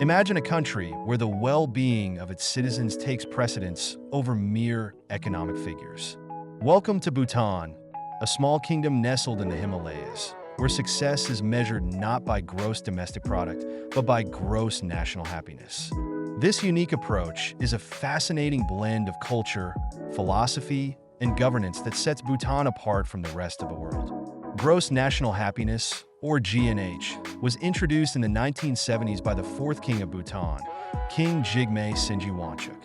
Imagine a country where the well-being of its citizens takes precedence over mere economic figures. Welcome to Bhutan, a small kingdom nestled in the Himalayas, where success is measured not by gross domestic product, but by gross national happiness. This unique approach is a fascinating blend of culture, philosophy, and governance that sets Bhutan apart from the rest of the world. Gross national happiness, or GNH, was introduced in the 1970s by the fourth king of Bhutan, King Jigme Sinji Wanchuk.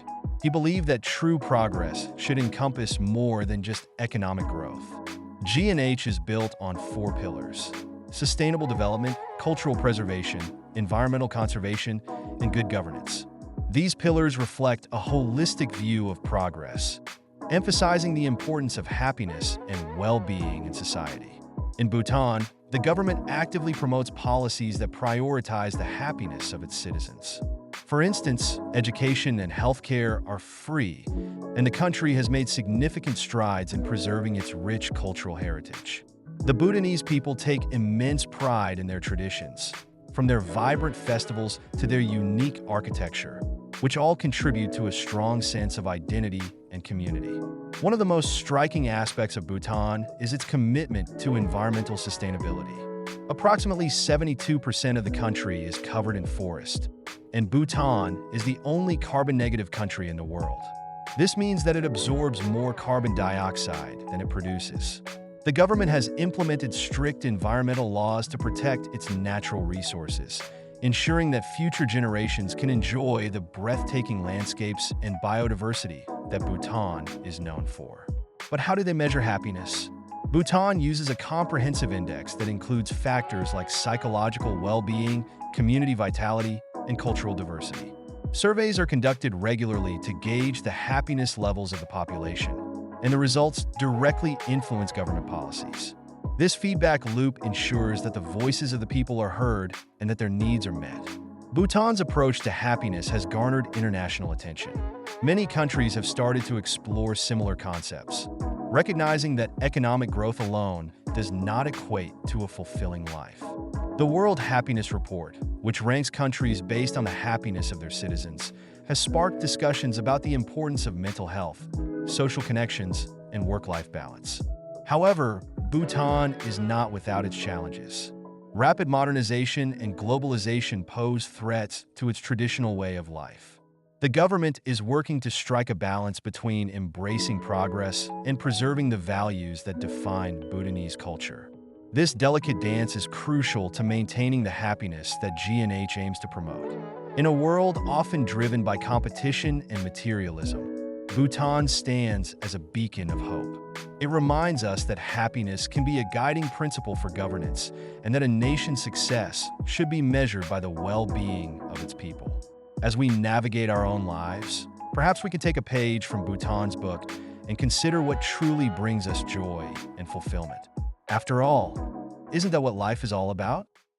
He believed that true progress should encompass more than just economic growth. GNH is built on four pillars: sustainable development, cultural preservation, environmental conservation, and good governance. These pillars reflect a holistic view of progress, emphasizing the importance of happiness and well-being in society. In Bhutan, the government actively promotes policies that prioritize the happiness of its citizens. For instance, education and healthcare are free, and the country has made significant strides in preserving its rich cultural heritage. The Bhutanese people take immense pride in their traditions, from their vibrant festivals to their unique architecture, which all contribute to a strong sense of identity and community. One of the most striking aspects of Bhutan is its commitment to environmental sustainability. Approximately 72% of the country is covered in forest, and Bhutan is the only carbon-negative country in the world. This means that it absorbs more carbon dioxide than it produces. The government has implemented strict environmental laws to protect its natural resources, ensuring that future generations can enjoy the breathtaking landscapes and biodiversity that Bhutan is known for. But how do they measure happiness? Bhutan uses a comprehensive index that includes factors like psychological well-being, community vitality, and cultural diversity. Surveys are conducted regularly to gauge the happiness levels of the population, and the results directly influence government policies. This feedback loop ensures that the voices of the people are heard and that their needs are met. Bhutan's approach to happiness has garnered international attention. Many countries have started to explore similar concepts, recognizing that economic growth alone does not equate to a fulfilling life. The World Happiness Report, which ranks countries based on the happiness of their citizens, has sparked discussions about the importance of mental health, social connections, and work-life balance. However, Bhutan is not without its challenges. Rapid modernization and globalization pose threats to its traditional way of life. The government is working to strike a balance between embracing progress and preserving the values that define Bhutanese culture. This delicate dance is crucial to maintaining the happiness that GNH aims to promote. In a world often driven by competition and materialism, Bhutan stands as a beacon of hope. It reminds us that happiness can be a guiding principle for governance and that a nation's success should be measured by the well-being of its people. As we navigate our own lives, perhaps we can take a page from Bhutan's book and consider what truly brings us joy and fulfillment. After all, isn't that what life is all about?